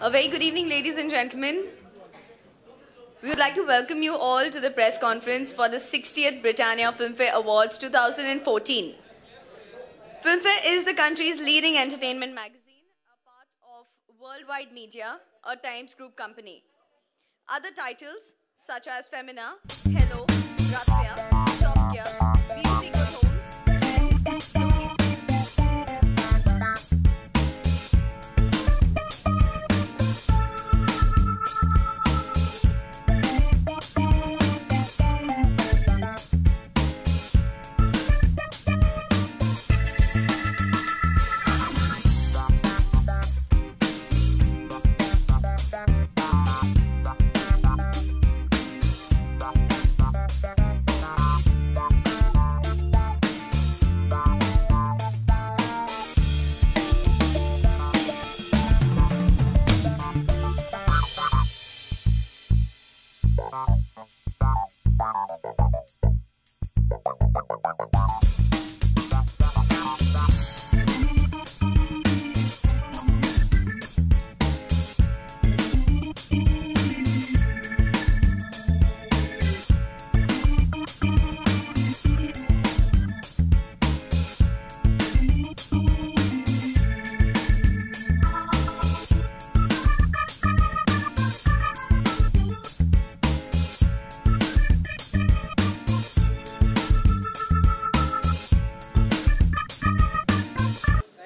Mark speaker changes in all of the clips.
Speaker 1: A very good evening, ladies and gentlemen. We would like to welcome you all to the press conference for the 60th Britannia Filmfare Awards 2014. Filmfare is the country's leading entertainment magazine, a part of Worldwide Media, a Times Group company. Other titles such as Femina, Hello, Grazia, Top Gear, BBC Good Homes, Trends, Loki.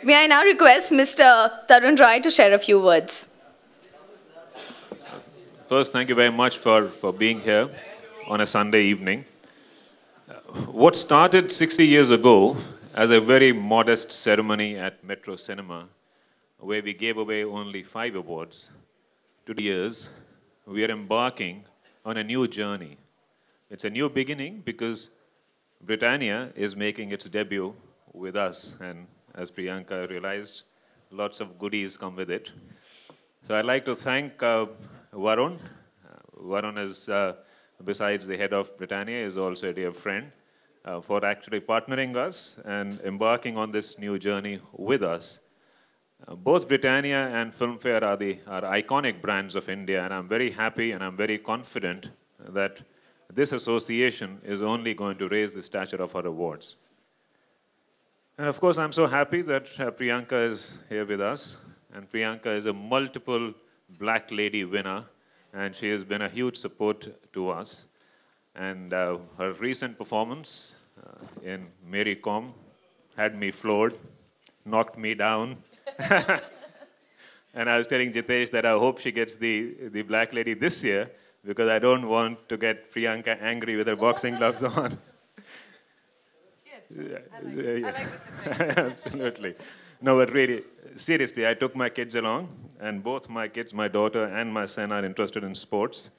Speaker 1: May I now request Mr. Tarun Rai to share a few words.
Speaker 2: First, thank you very much for being here on a Sunday evening. What started 60 years ago as a very modest ceremony at Metro Cinema, where we gave away only 5 awards, today we are embarking on a new journey. It's a new beginning because Britannia is making its debut with us, and as Priyanka realized, lots of goodies come with it. So I'd like to thank Varun. Varun is, besides the head of Britannia, is also a dear friend for actually partnering us and embarking on this new journey with us. Both Britannia and Filmfare are iconic brands of India, and I'm very happy and I'm very confident that this association is only going to raise the stature of our awards. And of course, I'm so happy that Priyanka is here with us. And Priyanka is a multiple Black Lady winner, and she has been a huge support to us. And her recent performance in Mary Com had me floored, knocked me down. And I was telling Jitesh that I hope she gets the Black Lady this year, because I don't want to get Priyanka angry with her boxing gloves on. I like this. Absolutely. No, but really, seriously, I took my kids along, and both my kids, my daughter and my son, are interested in sports.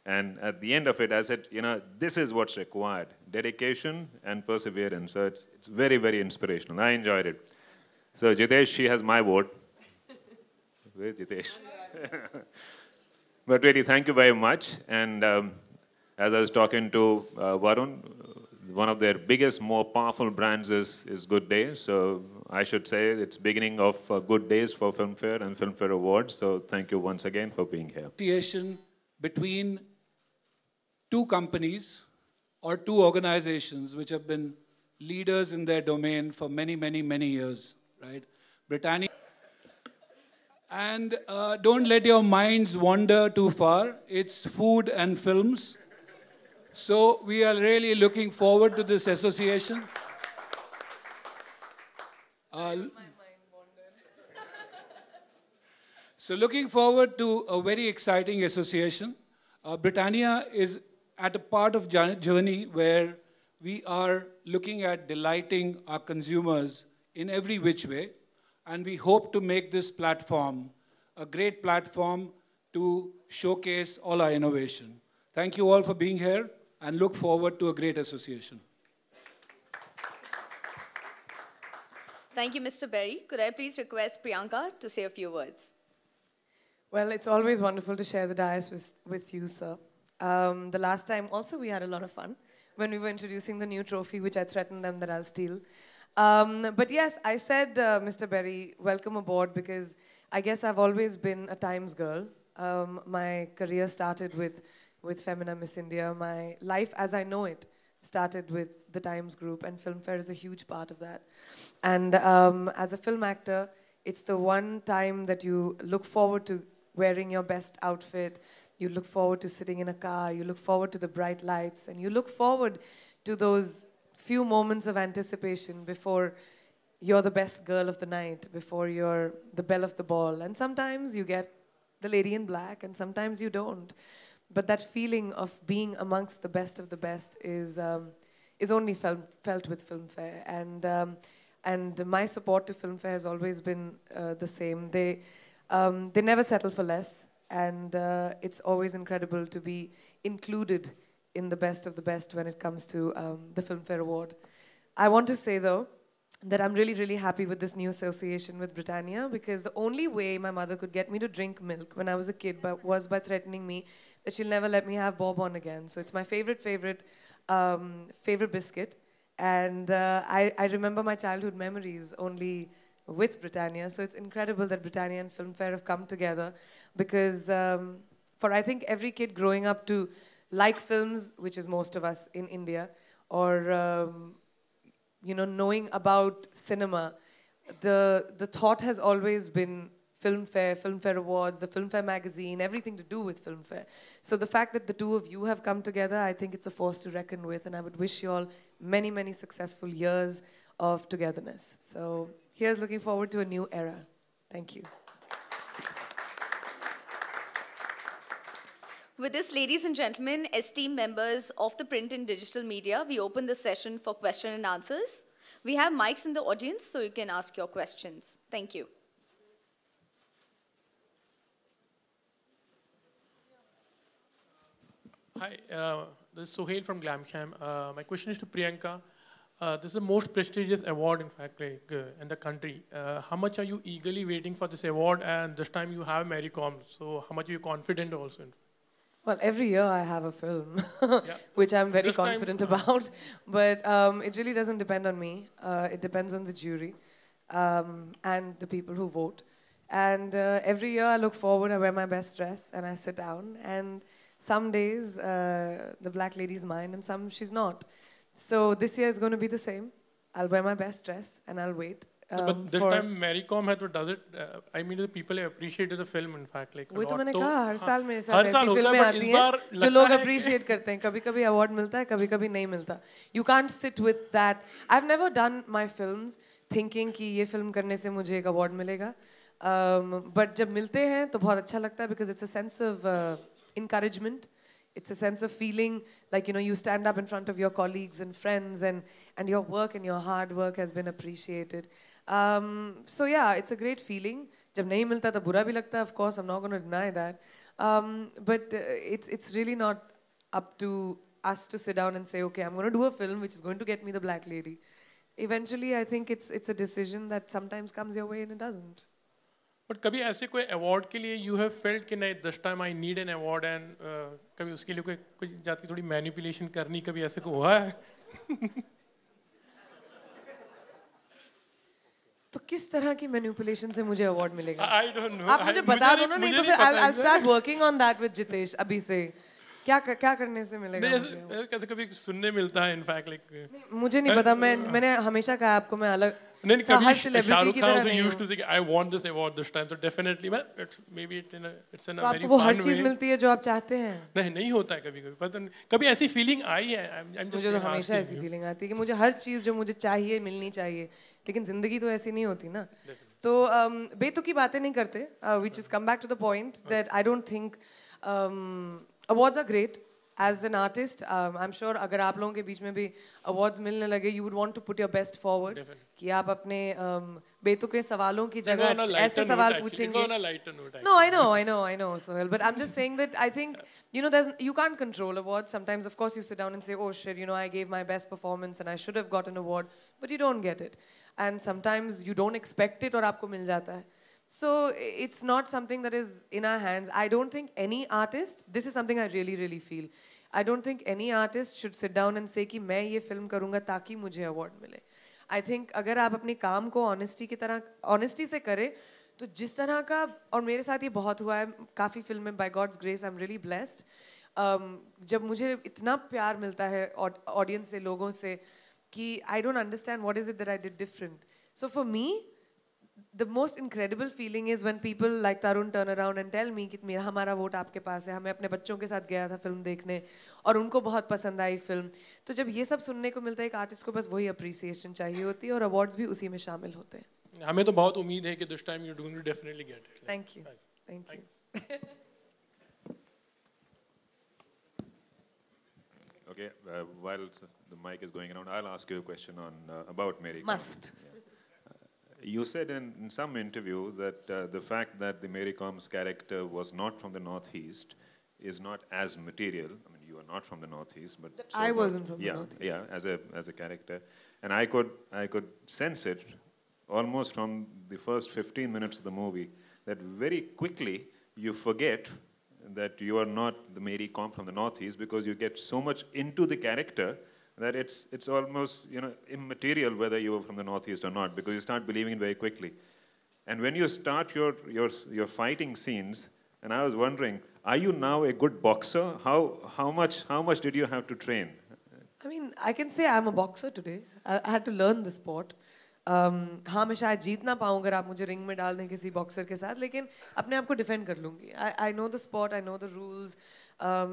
Speaker 2: And at the end of it, I said, you know, this is what's required: dedication and perseverance. So it's very, very inspirational. I enjoyed it. So Jitesh, she has my vote. Where's Jitesh? But really, thank you very much. And as I was talking to Varun, one of their biggest, more powerful brands is Good Day. So I should say it's beginning of good days for Filmfare and Filmfare Awards. So thank you once again for being here.
Speaker 3: Association between 2 companies or 2 organizations which have been leaders in their domain for many, many, many years, right? Britannia. And don't let your minds wander too far. It's food and films. So we are really looking forward to this association. So looking forward to a very exciting association. Britannia is at a part of journey where we are looking at delighting our consumers in every which way. And we hope to make this platform a great platform to showcase all our innovation. Thank you all for being here, and look forward to a great association.
Speaker 1: Thank you, Mr. Berry. Could I please request Priyanka to say a few words?
Speaker 4: Well, it's always wonderful to share the dais with you, sir. The last time also we had a lot of fun when we were introducing the new trophy, which I threatened them that I'll steal. But yes, I said, Mr. Berry, welcome aboard, because I guess I've always been a Times girl. My career started with Femina Miss India. My life as I know it started with the Times Group, and Filmfare is a huge part of that. And as a film actor, it's the one time that you look forward to wearing your best outfit, you look forward to sitting in a car, you look forward to the bright lights, and you look forward to those few moments of anticipation before you're the best girl of the night, before you're the belle of the ball. And sometimes you get the lady in black, and sometimes you don't. But that feeling of being amongst the best of the best is only felt with Filmfare. And my support to Filmfare has always been the same. They never settle for less, and it's always incredible to be included in the best of the best when it comes to the Filmfare Award. I want to say, though, that I'm really, really happy with this new association with Britannia, because the only way my mother could get me to drink milk when I was a kid was by threatening me that she'll never let me have Bourbon again. So it's my favorite biscuit. And I remember my childhood memories only with Britannia. So it's incredible that Britannia and Filmfare have come together, because for I think every kid growing up to like films, which is most of us in India, or you know, knowing about cinema, the thought has always been Filmfare, Filmfare Awards, the Filmfare magazine, everything to do with Filmfare. So the fact that the two of you have come together, I think it's a force to reckon with, and I would wish you all many, many successful years of togetherness. So here's looking forward to a new era. Thank you.
Speaker 1: With this, ladies and gentlemen, esteemed members of the print and digital media, we open the session for question and answers. We have mics in the audience, so you can ask your questions. Thank you.
Speaker 5: Hi, this is Sohail from Glamsham. My question is to Priyanka. This is the most prestigious award, in fact, in the country. How much are you eagerly waiting for this award? And this time you have Mary Com, so how much are you confident also?
Speaker 4: Well, every year I have a film,
Speaker 5: Yeah.
Speaker 4: which I'm very
Speaker 5: This time,
Speaker 4: confident about. But it really doesn't depend on me. It depends on the jury and the people who vote. And every year I look forward, I wear my best dress, and I sit down. And some days the black lady's mine, and some she's not. So this year is going to be the same. I'll wear my best dress, and I'll wait.
Speaker 5: But this time Mary Com does it. I mean, the people appreciated the film, in fact. Like,
Speaker 4: वही तो मैंने कहा, हर साल मेरे साथ
Speaker 5: हर
Speaker 4: ऐसी
Speaker 5: साल होता है,
Speaker 4: फिल्में
Speaker 5: but
Speaker 4: आती
Speaker 5: इस
Speaker 4: हैं
Speaker 5: बार
Speaker 4: जो
Speaker 5: लगता
Speaker 4: लोग
Speaker 5: है कि-
Speaker 4: appreciate करते हैं. कभी-कभी award मिलता है, कभी-कभी नहीं मिलता. You can't sit with that. I've never done my films thinking कि ये film करने से मुझे एक award मिलेगा. But जब मिलते हैं तो बहुत अच्छा लगता है, because it's a sense of encouragement. It's a sense of feeling like, you know, you stand up in front of your colleagues and friends, and your work and your hard work has been appreciated. So yeah, it's a great feeling. जब नहीं मिलता तो बुरा भी लगता है, of course, I'm not going to deny that. But it's really not up to us to sit down and say, okay, I'm going to do a film which is going to get me the black lady. Eventually, I think it's a decision that sometimes comes your way and it doesn't.
Speaker 5: But कभी ऐसे कोई award के लिए you have felt कि नहीं, this time I need an award, and कभी उसके लिए कोई जाती थोड़ी manipulation करनी, कभी ऐसे को हुआ है?
Speaker 4: तो किस तरह की manipulation से मुझे award मिलेगा?
Speaker 5: I don't know.
Speaker 4: आप मुझे बता दो ना, नहीं तो फिर I'll start working on that with Jitesh अभी से. क्या करने से मिलेगा मुझे?
Speaker 5: कैसे कभी सुनने मिलता है, in fact, like.
Speaker 4: मुझे नहीं पता, मैंने हमेशा कहा आपको, मैं अलग
Speaker 5: नहीं,
Speaker 4: हर
Speaker 5: कभी
Speaker 4: celebrity
Speaker 5: शाहरुख
Speaker 4: की
Speaker 5: खान
Speaker 4: तरह
Speaker 5: also
Speaker 4: नहीं
Speaker 5: used
Speaker 4: हूँ.
Speaker 5: to say I want this award this time, so definitely, but maybe it's in a
Speaker 4: तो
Speaker 5: very
Speaker 4: आपको वो हर
Speaker 5: fun
Speaker 4: चीज
Speaker 5: way.
Speaker 4: मिलती है जो आप चाहते हैं?
Speaker 5: नहीं होता है कभी पता नहीं, कभी ऐसी feeling आई है. I'm just
Speaker 4: मुझे तो
Speaker 5: saying,
Speaker 4: हमेशा
Speaker 5: asking
Speaker 4: ऐसी
Speaker 5: you.
Speaker 4: फीलिंग आती है कि मुझे हर चीज जो मुझे चाहिए मिलनी चाहिए, लेकिन जिंदगी तो ऐसी नहीं होती ना. तो बेतुकी बातें नहीं करते. We just come back to the point that I don't think awards are great. As an artist, I'm sure अगर आप लोगों के बीच में भी awards मिलने लगे, you would want to put your best forward.
Speaker 5: Definitely.
Speaker 4: कि आप अपने बेतुके सवालों की
Speaker 5: They go on a
Speaker 4: जगह
Speaker 5: lighter
Speaker 4: ऐसे
Speaker 5: note,
Speaker 4: सवाल
Speaker 5: actually. They
Speaker 4: पूछेंगे.
Speaker 5: go on a lighter note,
Speaker 4: No,
Speaker 5: actually.
Speaker 4: I know, Sohail. But I'm just saying that I think, you know, you can't control awards. Sometimes, of course, you sit down and say, oh shit, you know, I gave my best performance and I should have got an award, but you don't get it. And sometimes you don't expect it और आपको मिल जाता है. So it's not something that is in our hands. I don't think any artist, this is something I really, really feel. I don't think any artist should sit down and say कि मैं ये film करूँगा ताकि मुझे award मिले. I think अगर आप अपने काम को honesty की तरह honesty से करें तो जिस तरह का, और मेरे साथ ये बहुत हुआ है काफ़ी फिल्में, by God's grace I am really blessed, जब मुझे इतना प्यार मिलता है ऑडियंस से, लोगों से, कि I don't understand what is it that I did different. So for me the most incredible feeling is when people like Tarun turn around and tell me कि मेरा हमारा वोट आपके पास है, हमें अपने बच्चों के साथ गया था फिल्म देखने और उनको बहुत पसंद आई फिल्म. तो जब ये सब सुनने को मिलता है, एक आर्टिस्ट को बस वही अप्रिसिएशन चाहिए होती है और अवार्ड्स भी उसी में शामिल होते हैं.
Speaker 5: हमें तो बहुत उम्मीद है कि this time you're going to definitely get it.
Speaker 4: Thank you. Thank you.
Speaker 2: Okay, while the mic is going around, I'll ask you a question on about Mary.
Speaker 4: Must.
Speaker 2: You said in some interview that the fact that the Mary Com's character was not from the Northeast is not as material. I mean, you are not from the Northeast, but
Speaker 4: I wasn't from the Northeast.
Speaker 2: Yeah, as a character, and I could sense it almost from the first 15 minutes of the movie that very quickly you forget that you are not the Mary Com from the Northeast because you get so much into the character that it's almost, you know, immaterial whether you were from the Northeast or not, because you start believing it very quickly. And when you start your fighting scenes, and I was wondering, are you now a good boxer? How much did you have to train?
Speaker 4: I mean, I can say I'm a boxer today. I had to learn the sport. हाँ, मैं शायद जीत ना पाऊँ अगर आप मुझे ring में डाल दें किसी बॉक्सर के साथ, लेकिन अपने आप को डिफेंड कर लूँगी. I know the sport, I know the rules.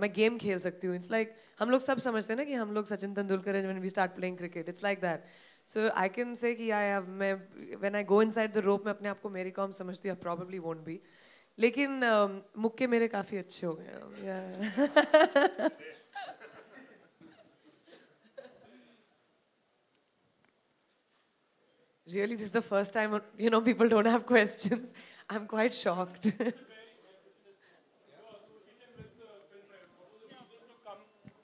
Speaker 4: मैं गेम खेल सकती हूँ. इट्स लाइक हम लोग सब समझते हैं ना कि हम लोग सचिन तेंदुलकर हैं when we start playing cricket. It's like that. So I can say कि मैं when I go inside the rope, मैं अपने आप को मेरी कॉम समझती हूँ. प्रॉब्ली वोंट बी, लेकिन मुक्के मेरे काफ़ी अच्छे हो गए. Really, this is the first time, you know, people don't have questions. I'm quite shocked.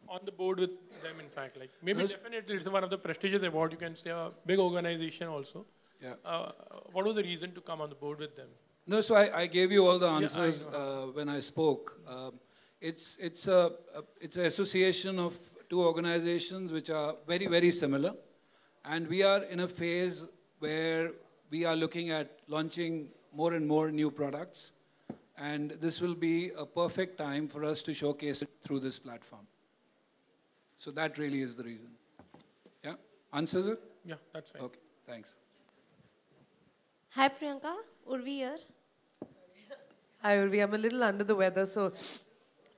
Speaker 5: On the board with them, in fact, like maybe definitely it's one of the prestigious award. You can say a big organization also.
Speaker 3: Yeah.
Speaker 5: What was the reason to come on the board with them?
Speaker 3: No, so I gave you all the answers when I spoke. It's an association of two organizations which are very, very similar, and we are in a phase where we are looking at launching more and more new products, and this will be a perfect time for us to showcase it through this platform. So that really is the reason. Yeah? Answers it?
Speaker 5: Yeah, that's fine.
Speaker 3: Okay, thanks.
Speaker 6: Hi Priyanka, Urvi here.
Speaker 4: Hi Urvi, I'm a little under the weather, so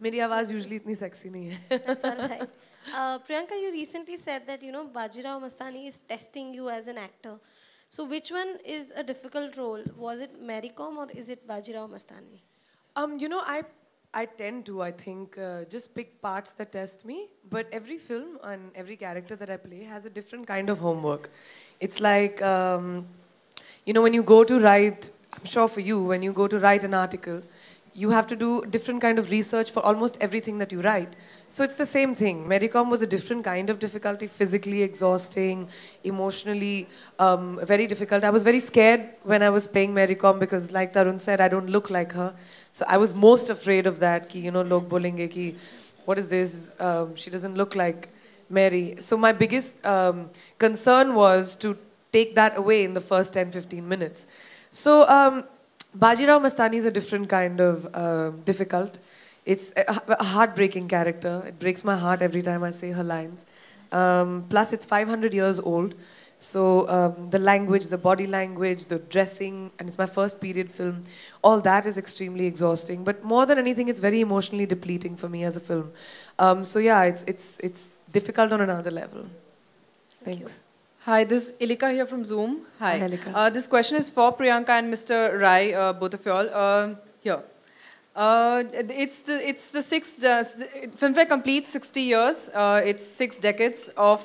Speaker 4: मेरी आवाज़ usually इतनी sexy नहीं है.
Speaker 6: That's all right. Priyanka, you recently said that, you know, Bajirao Mastani is testing you as an actor. So which one is a difficult role? Was it Mary Com or is it Bajirao Mastani?
Speaker 4: You know, I tend to, I think, just pick parts that test me. But every film and every character that I play has a different kind of homework. It's like, you know, when you go to write, I'm sure for you, when you go to write an article, you have to do different kind of research for almost everything that you write. So it's the same thing. Mary Com was a different kind of difficulty, physically exhausting, emotionally very difficult. I was very scared when I was playing Mary Com because, like Tarun said, I don't look like her. So I was most afraid of that, ki, you know, log bolenge ki, what is this? She doesn't look like Mary. So my biggest concern was to take that away in the first 10-15 minutes. So Bajirao Mastani is a different kind of difficult. It's a heartbreaking character. It breaks my heart every time I say her lines. Plus, it's 500 years old. So the language, the body language, the dressing, and it's my first period film, all that is extremely exhausting. But more than anything, it's very emotionally depleting for me as a film. So yeah, it's difficult on another level. Thanks.
Speaker 7: Hi, this is Ilika here from Zoom. Hi.
Speaker 4: Hi, Ilika.
Speaker 7: This question is for Priyanka and Mr. Rai, both of you all. Here. It's the sixth, Filmfare completes 60 years. It's 6 decades of,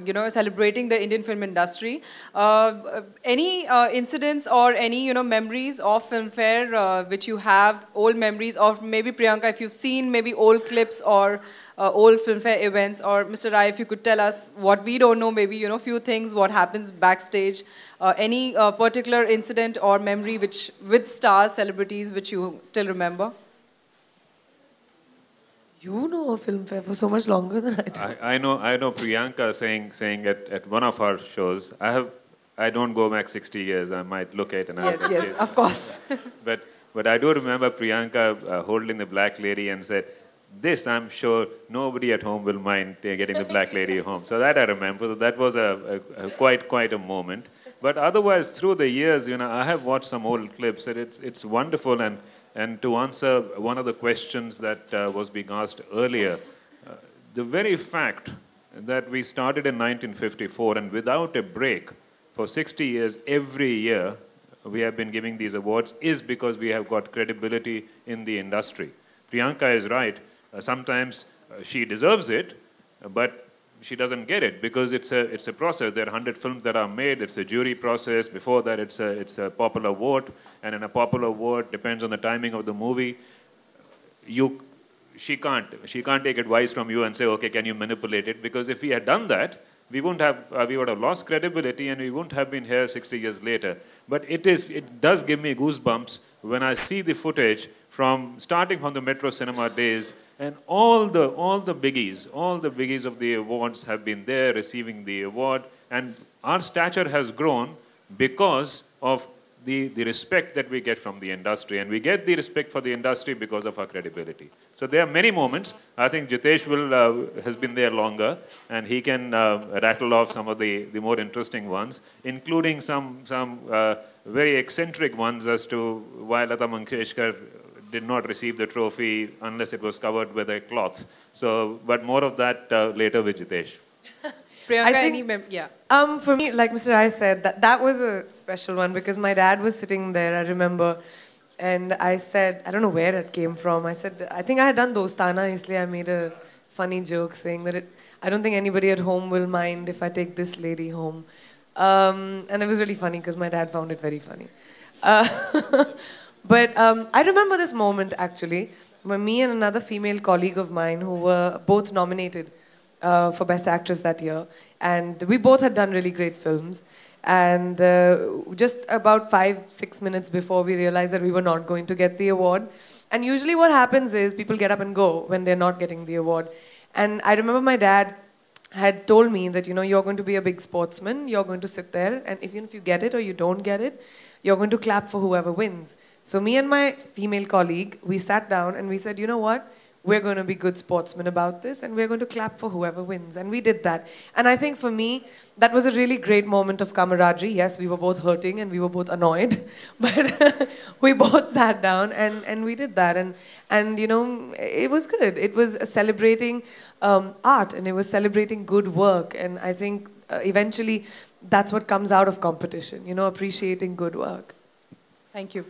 Speaker 7: you know, celebrating the Indian film industry. Any incidents or any, you know, memories of Filmfare which you have, old memories, or maybe Priyanka, if you've seen maybe old clips or old Filmfare events, or Mr. Rai, if you could tell us what we don't know, maybe, you know, few things, what happens backstage, any particular incident or memory which with stars, celebrities, which you still remember?
Speaker 4: You know a Filmfare for so much longer than I do.
Speaker 2: I know Priyanka saying at one of our shows, I I don't go back 60 years. I might look at another.
Speaker 7: Yes, yes, of course.
Speaker 2: But I do remember Priyanka holding the black lady and said, this, I'm sure nobody at home will mind getting the black lady home. So that I remember. So that was quite a moment. But otherwise, through the years, I have watched some old clips, and it's wonderful. And to answer one of the questions that was being asked earlier, the very fact that we started in 1954 and without a break for 60 years, every year, we have been giving these awards is because we have got credibility in the industry. Priyanka is right. Sometimes she deserves it, but she doesn't get it because it's a process. There are 100 films that are made. It's a jury process. Before that, it's a popular vote, and in a popular vote, depends on the timing of the movie. She can't take advice from you and say, okay, can you manipulate it? Because if we had done that, we would have lost credibility, and we wouldn't have been here 60 years later. But it does give me goosebumps when I see the footage starting from the Metro Cinema days, and all the biggies of the awards have been there receiving the award, and our stature has grown because of the respect that we get from the industry, and we get the respect for the industry because of our credibility. So there are many moments. I think Jitesh has been there longer, and he can rattle off some of the more interesting ones, including some very eccentric ones as to why Lata Mangeshkar did not receive the trophy unless it was covered with a cloth. So, but more of that later with Jitesh.
Speaker 7: Yeah.
Speaker 4: For me, like Mr. Rai said, that was a special one because my dad was sitting there, I remember, and I said, I don't know where it came from. I said, I think I had done Dostana, isliye I made a funny joke saying that I don't think anybody at home will mind if I take this lady home. And it was really funny because my dad found it very funny. But I remember this moment actually, when me and another female colleague of mine who were both nominated for Best Actress that year, and we both had done really great films, and just about 5-6 minutes before we realized that we were not going to get the award, and usually what happens is people get up and go when they're not getting the award, and I remember my dad had told me that, you're going to be a big sportsman, you're going to sit there, and even if you get it or you don't get it, you're going to clap for whoever wins. So me and my female colleague, we sat down and we said, you know what? We're going to be good sportsmen about this, and we're going to clap for whoever wins. And we did that. And I think for me, that was a really great moment of camaraderie. Yes, we were both hurting and we were both annoyed, but we both sat down and we did that. And it was good. It was celebrating art, and it was celebrating good work. And I think eventually that's what comes out of competition, appreciating good work.
Speaker 7: Thank you.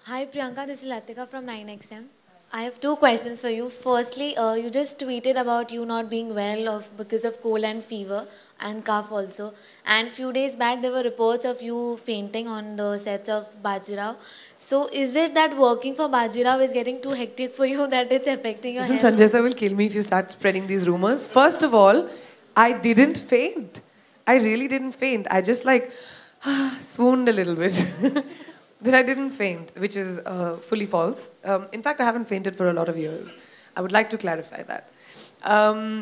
Speaker 8: Hi Priyanka, this is Latika from 9XM. I have two questions for you. Firstly, you just tweeted about you not being well because of cold and fever and cough also. And few days back there were reports of you fainting on the sets of Bajirao. So is it that working for Bajirao is getting too hectic for you that it's affecting your health?
Speaker 4: Sanjay sir will kill me if you start spreading these rumors. First of all, I didn't faint. I really didn't faint. I just swooned a little bit. But I didn't faint, which is fully false. In fact, I haven't fainted for a lot of years. I would like to clarify that.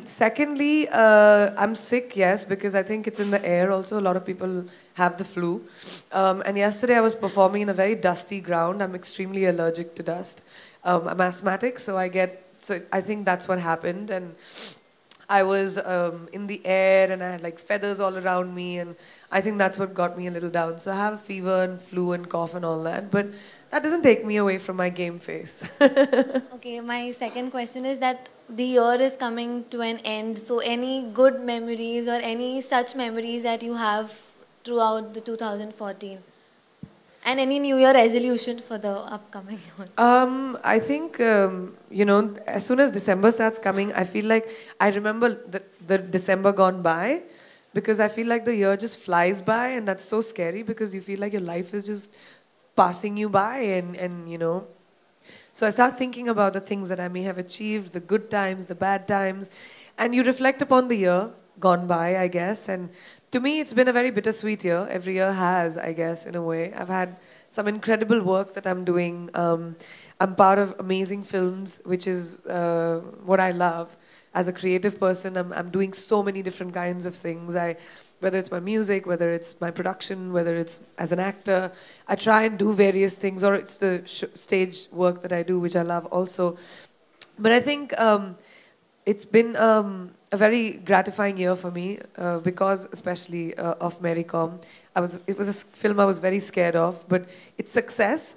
Speaker 4: Secondly, I'm sick, yes, because I think it's in the air also. A lot of people have the flu. And yesterday I was performing in a very dusty ground. I'm extremely allergic to dust. I'm asthmatic, so I think that's what happened. And I was in the air and I had feathers all around me, and I think that's what got me a little down. So I have fever and flu and cough and all that, but that doesn't take me away from my game face.
Speaker 8: Okay, my second question is that the year is coming to an end. So any good memories or any such memories that you have throughout the 2014? And any New Year resolution for the upcoming one?
Speaker 4: I think, as soon as December starts coming, I feel like I remember the December gone by, because I feel like the year just flies by, and that's so scary because you feel like your life is just passing you by, and So I start thinking about the things that I may have achieved, the good times, the bad times, and you reflect upon the year gone by, I guess, and to me, it's been a very bittersweet year. Every year has, I guess, in a way. I've had some incredible work that I'm doing. I'm part of amazing films, which is what I love. as a creative person, I'm doing so many different kinds of things. Whether it's my music, whether it's my production, whether it's as an actor, I try and do various things, or it's the stage work that I do, which I love also. But I think it's been a very gratifying year for me because, especially of Mary Com. It was a film I was very scared of, but its success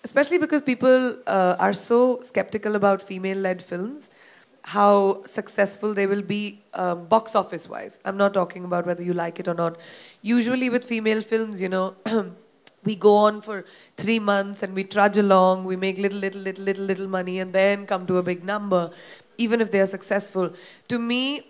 Speaker 4: especially because people are so skeptical about female-led films, how successful they will be box office-wise. I'm not talking about whether you like it or not. Usually with female films, you know, we go on for 3 months and we trudge along, we make little money and then come to a big number, even if they are successful. To me,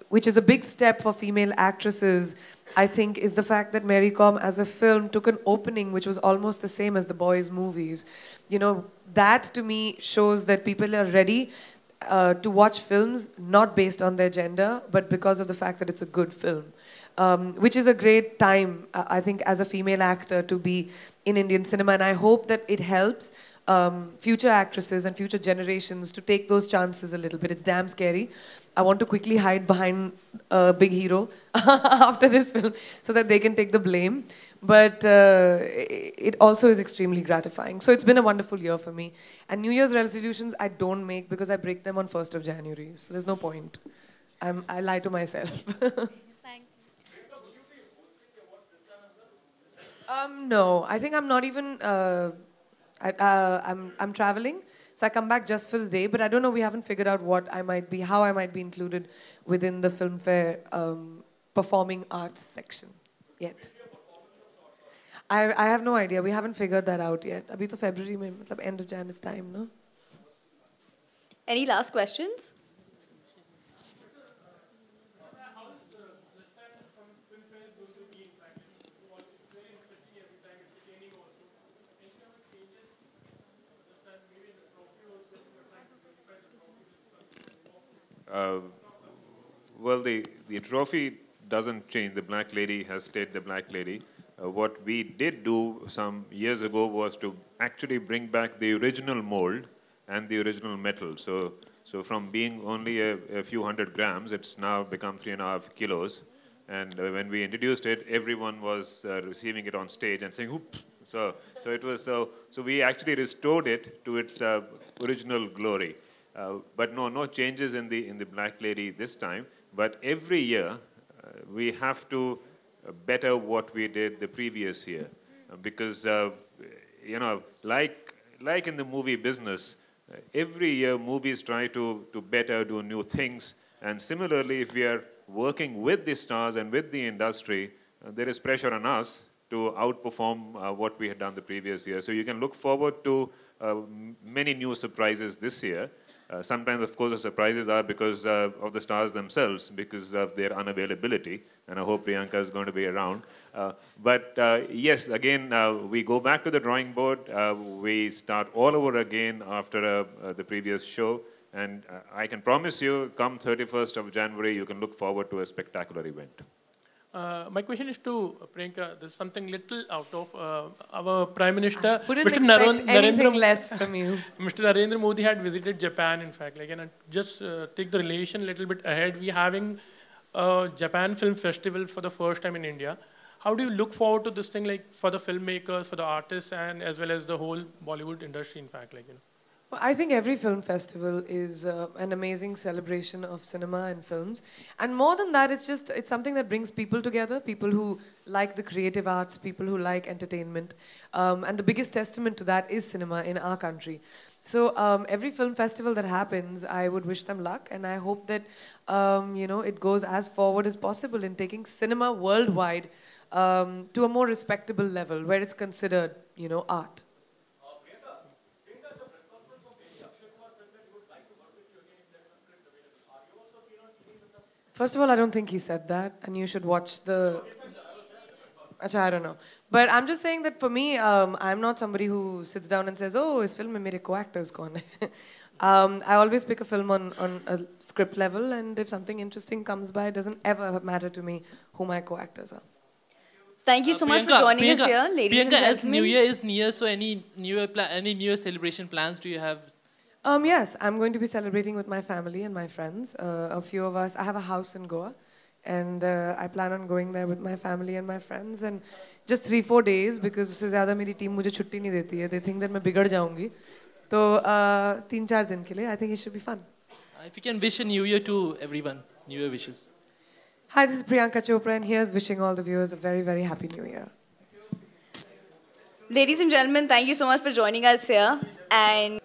Speaker 4: which is a big step for female actresses, I think, is the fact that Mary Com as a film took an opening which was almost the same as the boys' movies. You know, that to me shows that people are ready to watch films not based on their gender, but because of the fact that it's a good film. Which is a great time, I think, as a female actor to be in Indian cinema. And I hope that it helps future actresses and future generations to take those chances a little bit. It's damn scary. I want to quickly hide behind a big hero after this film so that they can take the blame. But it also is extremely gratifying. So it's been a wonderful year for me. And New Year's resolutions I don't make because I break them on 1st of January. So there's no point. I lie to myself. No, I think I'm not even. I'm traveling, so I come back just for the day. But I don't know. We haven't figured out how I might be included within the Filmfare performing arts section yet. I have no idea. We haven't figured that out yet. Abhi to February mein, matlab end of Jan is time, no?
Speaker 1: Any last questions?
Speaker 2: Well, the trophy doesn't change. The Black Lady has stayed the Black Lady. What we did do some years ago was to actually bring back the original mold and the original metal. So from being only a few hundred grams, it's now become 3.5 kilos. And when we introduced it, everyone was receiving it on stage and saying, "Oop!" So we actually restored it to its original glory. But no changes in the Black Lady this time. But every year, we have to better what we did the previous year. Because, you know, like in the movie business, every year movies try to better, do new things. And similarly, if we are working with the stars and with the industry, there is pressure on us to outperform what we had done the previous year. So you can look forward to many new surprises this year. Sometimes, of course, the surprises are because of the stars themselves, because of their unavailability. And I hope Priyanka is going to be around. But yes, again, we go back to the drawing board. We start all over again after the previous show. And I can promise you, come 31st of January, you can look forward to a spectacular event.
Speaker 5: My question is to Priyanka. There's something little out of our Prime Minister.
Speaker 4: Wouldn't expect anything less from you.
Speaker 5: Mr. Narendra Modi had visited Japan, in fact. Like, and just take the relation a little bit ahead. We're having a Japan Film Festival for the first time in India. How do you look forward to this thing, like for the filmmakers, for the artists, and as well as the whole Bollywood industry, in fact, like, you know?
Speaker 4: I think every film festival is an amazing celebration of cinema and films. And more than that, it's something that brings people together, people who like the creative arts, people who like entertainment. And the biggest testament to that is cinema in our country. So every film festival that happens, I would wish them luck. And I hope that, you know, it goes as forward as possible in taking cinema worldwide to a more respectable level where it's considered, you know, art. First of all, I don't think he said that, and you should watch the... Achha, I don't know. But I'm just saying that for me, I'm not somebody who sits down and says, oh, is film mein mere co-actors kaun hai? I always pick a film on a script level, and if something interesting comes by, it doesn't ever matter to me who my co-actors are.
Speaker 1: Thank you so much for joining us here, ladies and gentlemen.
Speaker 9: As New Year is near, so any New Year celebration plans do you have?
Speaker 4: Yes, I'm going to be celebrating with my family and my friends. A few of us, I have a house in Goa, and I plan on going there with my family and my friends. And just 3-4 days, because उससे ज़्यादा मेरी team मुझे छुट्टी नहीं देती है. They think that मैं बिगड़ जाऊँगी. तो 3-4 दिन के लिए, I think it should be fun.
Speaker 9: If you can wish a new year to everyone, New Year wishes.
Speaker 4: Hi, this is Priyanka Chopra, and here's wishing all the viewers a very, very happy New Year.
Speaker 1: Ladies and gentlemen, thank you so much for joining us here. And